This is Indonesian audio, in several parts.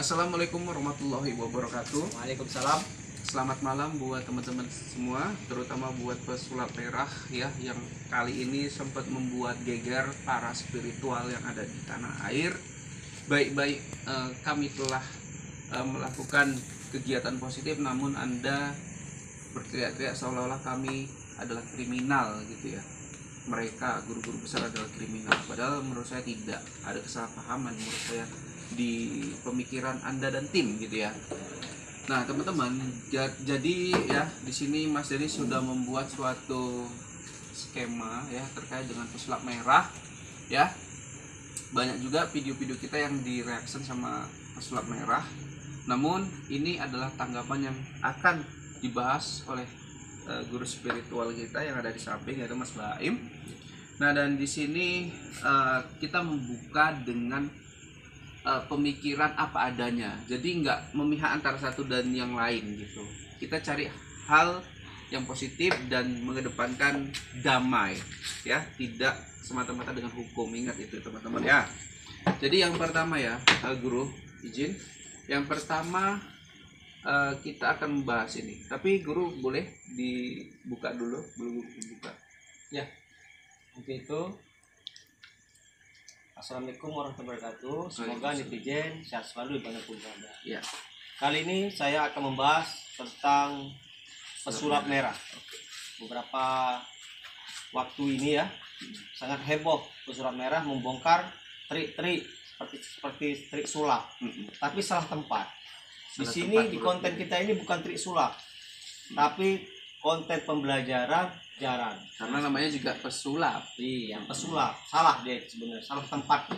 Assalamualaikum warahmatullahi wabarakatuh. Waalaikumsalam. Selamat malam buat teman-teman semua, terutama buat pesulap merah ya, yang kali ini sempat membuat geger para spiritual yang ada di tanah air. Baik-baik kami telah melakukan kegiatan positif, namun Anda berteriak-teriak seolah-olah kami adalah kriminal gitu ya. Mereka guru-guru besar adalah kriminal, padahal menurut saya tidak. Ada kesalahpahaman menurut saya di pemikiran Anda dan tim gitu ya. Nah teman-teman, jadi ya di sini Mas Denny sudah membuat suatu skema ya terkait dengan pesulap merah ya. Banyak juga video-video kita yang direaction sama pesulap merah. Namun ini adalah tanggapan yang akan dibahas oleh guru spiritual kita yang ada di samping, yaitu Mas Baim. Nah dan di sini kita membuka dengan pemikiran apa adanya, jadi nggak memihak antara satu dan yang lain gitu. Kita cari hal yang positif dan mengedepankan damai ya, tidak semata-mata dengan hukum. Ingat itu teman-teman ya. Jadi yang pertama ya, guru izin, yang pertama kita akan membahas ini, tapi guru boleh dibuka dulu, belum dibuka Ya, untuk itu Assalamualaikum warahmatullahi wabarakatuh. Semoga netizen sehat selalu dimanapun berada. ya. Kali ini saya akan membahas tentang pesulap merah. Beberapa waktu ini ya sangat heboh pesulap merah membongkar trik-trik seperti trik sulap, tapi salah tempat. Di sini di konten kita ini bukan trik sulap, tapi konten pembelajaran jarang. Karena namanya juga pesulap. Iya, pesulap. Salah dia sebenarnya, salah tempat.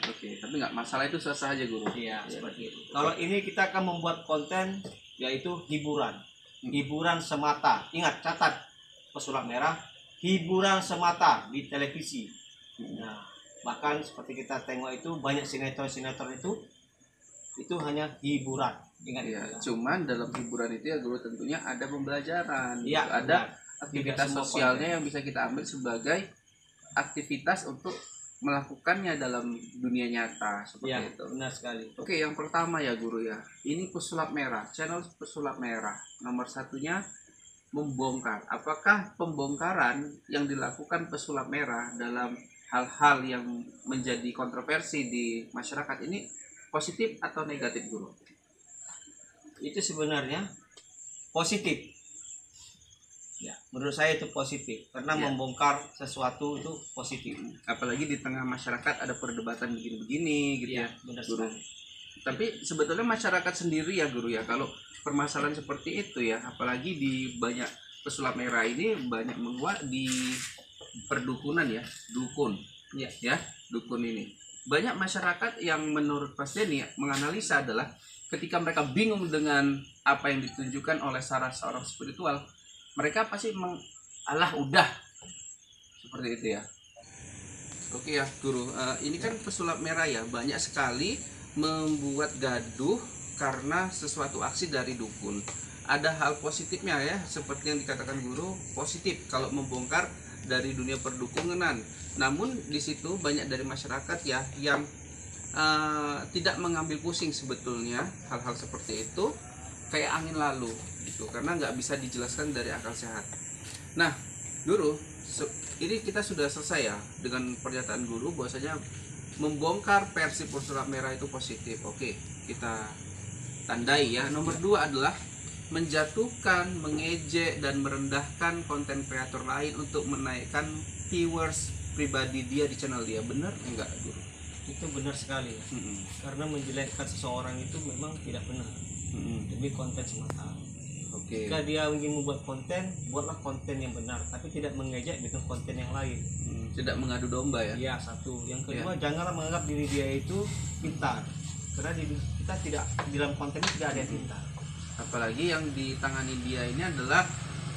Oke, tapi nggak masalah, itu sah-sah aja guru. Iya, seperti itu. Kalau ini kita akan membuat konten yaitu hiburan. Hiburan semata. Ingat, catat pesulap merah, hiburan semata di televisi. Nah, bahkan seperti kita tengok itu banyak sinetron-sinetron itu hanya hiburan. Ingat Ya, itu. cuman dalam hiburan itu ya guru tentunya ada pembelajaran, Iya, gitu. Ada aktivitas semua sosialnya yang bisa kita ambil sebagai aktivitas untuk melakukannya dalam dunia nyata seperti Iya, itu. benar sekali. Oke, yang pertama ya guru ya, ini pesulap merah, channel pesulap merah. Nomor satunya membongkar. Apakah pembongkaran yang dilakukan pesulap merah dalam hal-hal yang menjadi kontroversi di masyarakat ini positif atau negatif guru? Itu sebenarnya positif. Ya, menurut saya itu positif karena Ya. membongkar sesuatu itu positif. Apalagi di tengah masyarakat ada perdebatan begini-begini gitu ya, Benar guru. sekali. Tapi sebetulnya masyarakat sendiri ya guru ya, kalau permasalahan seperti itu ya, apalagi di banyak pesulap merah ini banyak menguat di perdukunan ya, dukun ya, dukun ini. Banyak masyarakat yang menurut Mas Denny menganalisa adalah ketika mereka bingung dengan apa yang ditunjukkan oleh seorang spiritual, mereka pasti alah udah seperti itu ya. Oke ya guru, ini kan pesulap merah ya, banyak sekali membuat gaduh karena sesuatu aksi dari dukun. Ada hal positifnya ya, seperti yang dikatakan guru, positif kalau membongkar dari dunia perdukunan. Namun di situ banyak dari masyarakat ya yang tidak mengambil pusing sebetulnya hal-hal seperti itu, kayak angin lalu gitu, karena nggak bisa dijelaskan dari akal sehat. Nah guru, ini kita sudah selesai ya dengan pernyataan guru bahwasanya membongkar versi pesulap merah itu positif. Oke, kita tandai ya. Nomor 2 adalah menjatuhkan, mengejek dan merendahkan konten kreator lain untuk menaikkan viewers pribadi dia di channel dia. Benar enggak guru? Itu benar sekali ya. Karena menjelekkan seseorang itu memang tidak benar. Demi konten semata. Oke. Jika dia ingin membuat konten, buatlah konten yang benar, tapi tidak mengejek dengan konten yang lain. Tidak mengadu domba ya. Iya, satu. Yang kedua, janganlah menganggap diri dia itu pintar. Karena kita tidak, di dalam konten itu tidak ada yang pintar. Apalagi yang ditangani dia ini adalah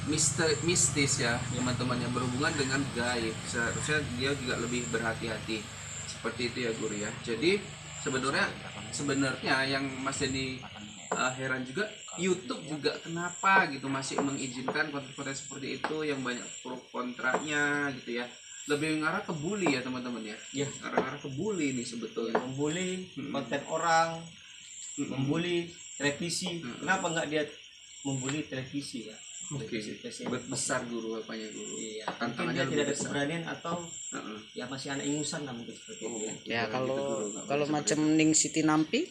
mistis ya teman-teman, yang berhubungan dengan gaib. Seharusnya dia juga lebih berhati-hati seperti itu ya guru ya. Jadi sebenarnya yang Mas Denny heran juga, YouTube juga kenapa gitu masih mengizinkan konten-konten seperti itu yang banyak pro kontranya gitu ya. lebih mengarah ke bully ya teman-teman ya. Ya. Arah-arah ke bully nih sebetulnya. Membuli konten orang, membuli televisi. Kenapa nggak dia membuli televisi ya? Oke, besar guru apanya guru? Iya, Tantangannya dia tidak ada keberanian atau ya masih anak ingusan lah mungkin seperti itu. Ya kalau macam Ning Siti Nampi,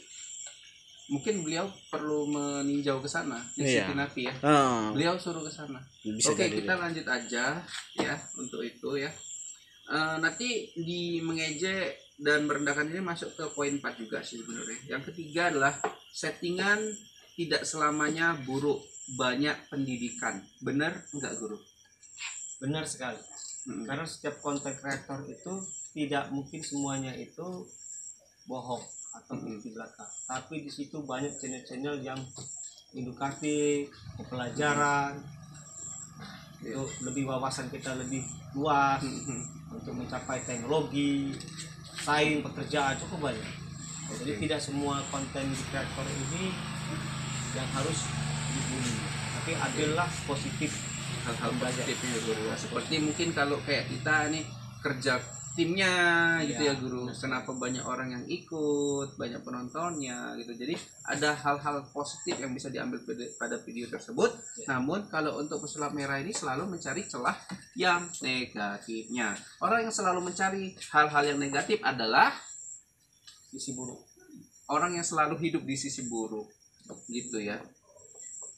mungkin beliau perlu meninjau ke sana, di Iya. Siti Napi ya. Beliau suruh ke sana. Bisa Oke, jadi. kita lanjut aja ya untuk itu ya. Nanti di mengejek dan merendahkan ini masuk ke poin 4 juga sih sebenarnya. Yang ketiga adalah settingan tidak selamanya buruk, banyak pendidikan. Benar enggak guru? Benar sekali. Karena setiap konten kreator itu tidak mungkin semuanya itu bohong atau bukti belaka. Tapi di situ banyak channel-channel yang edukatif, pelajaran, itu lebih wawasan kita lebih luas untuk mencapai teknologi, saing, pekerjaan cukup banyak. Jadi tidak semua konten kreator ini yang harus dibully, tapi adalah positif Hal-hal positifnya guru. Seperti mungkin kalau kayak kita nih kerja timnya gitu ya guru. Kenapa banyak orang yang ikut, banyak penontonnya gitu. Jadi ada hal-hal positif yang bisa diambil pada video tersebut. Namun kalau untuk pesulap merah ini selalu mencari celah yang negatifnya. Orang yang selalu mencari hal-hal yang negatif adalah sisi buruk. Orang yang selalu hidup di sisi buruk gitu ya.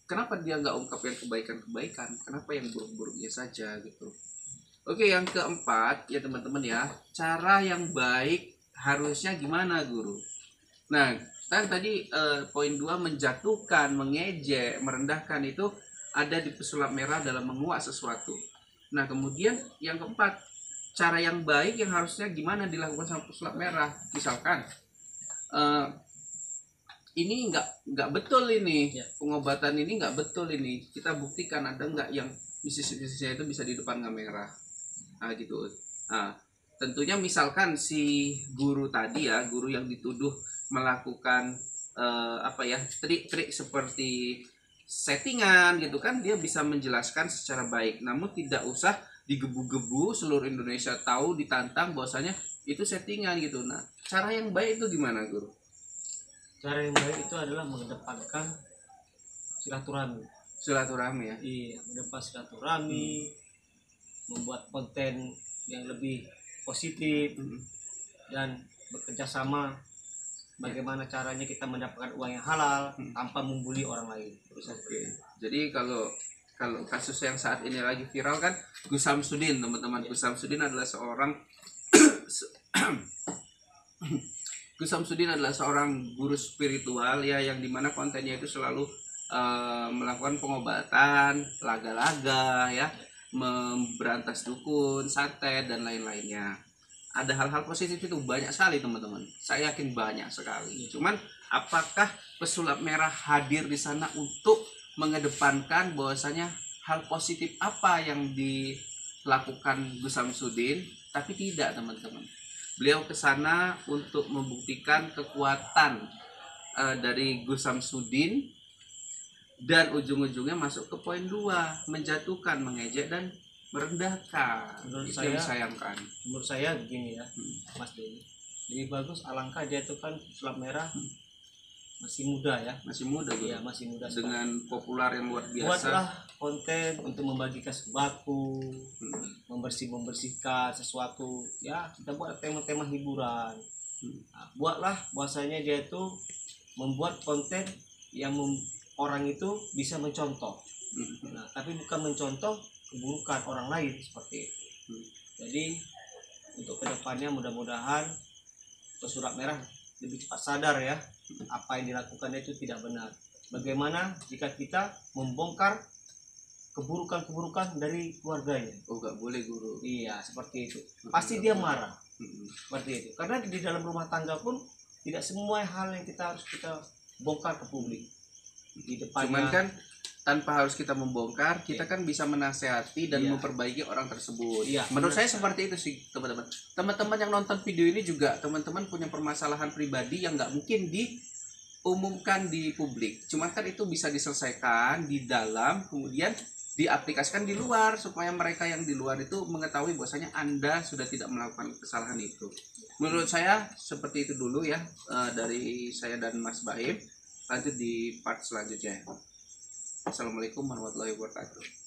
Kenapa dia nggak ungkap yang kebaikan-kebaikan? Kenapa yang buruk-buruknya saja gitu? Oke, yang keempat ya teman-teman ya, cara yang baik harusnya gimana guru? Nah, kan tadi poin 2 menjatuhkan, mengejek, merendahkan itu ada di pesulap merah dalam menguak sesuatu. Nah, kemudian yang keempat, cara yang baik yang harusnya gimana dilakukan sama pesulap merah? Misalkan ini nggak betul ini pengobatan ini nggak betul ini, kita buktikan ada nggak yang bisnis-bisnisnya itu bisa di depan kamera. Nah gitu. Nah, tentunya misalkan si guru tadi ya, guru yang dituduh melakukan trik-trik seperti settingan gitu kan, dia bisa menjelaskan secara baik, namun tidak usah digebu-gebu seluruh Indonesia tahu, ditantang bahwasanya itu settingan gitu. Nah, cara yang baik itu gimana guru? Cara yang baik itu adalah mengedepankan silaturahmi ya. Iya, mengedepan silaturahmi, membuat konten yang lebih positif dan bekerja sama bagaimana caranya kita mendapatkan uang yang halal tanpa membuli orang lain. Oke. Jadi kalau kasus yang saat ini lagi viral kan Gus Samsudin, teman-teman. Gus Samsudin adalah seorang guru spiritual ya, yang dimana kontennya itu selalu melakukan pengobatan, laga-laga ya, memberantas dukun, santet dan lain-lainnya. Ada hal-hal positif itu banyak sekali teman-teman. Saya yakin banyak sekali. Cuman apakah pesulap merah hadir di sana untuk mengedepankan bahwasanya hal positif apa yang dilakukan Gus Samsudin? Tapi tidak teman-teman. Beliau ke sana untuk membuktikan kekuatan dari Gus Samsudin, dan ujung-ujungnya masuk ke poin 2, menjatuhkan, mengejek dan merendahkan. Menurut itu saya, yang disayangkan. Menurut saya begini ya, Mas Denny. Lebih bagus alangkah dia itu kan pesulap merah masih muda ya. Masih muda Iya, masih muda dengan populer yang luar biasa. Buatlah konten untuk membagikan sembako, membersihkan sesuatu ya, kita buat tema-tema hiburan. Nah, buatlah bahwasanya dia itu membuat konten yang orang itu bisa mencontoh. Nah, tapi bukan mencontoh keburukan orang lain seperti itu. Jadi untuk kedepannya mudah-mudahan pesulap merah lebih cepat sadar ya, apa yang dilakukan itu tidak benar. Bagaimana jika kita membongkar keburukan-keburukan dari keluarganya? Oh, nggak boleh guru. Iya, seperti itu. Pasti dia marah. Seperti itu. Karena di dalam rumah tangga pun tidak semua hal yang kita bongkar ke publik. Di depannya. Cuman kan tanpa harus kita membongkar, kita kan bisa menasehati dan memperbaiki orang tersebut. Menurut saya seperti itu sih teman-teman. Teman-teman yang nonton video ini juga teman-teman punya permasalahan pribadi yang nggak mungkin diumumkan di publik. Cuman kan itu bisa diselesaikan di dalam, kemudian diaplikasikan di luar supaya mereka yang di luar itu mengetahui bahwasanya Anda sudah tidak melakukan kesalahan itu. Menurut saya seperti itu dulu ya, dari saya dan Mas Baim. Lanjut di part selanjutnya. Assalamualaikum warahmatullahi wabarakatuh.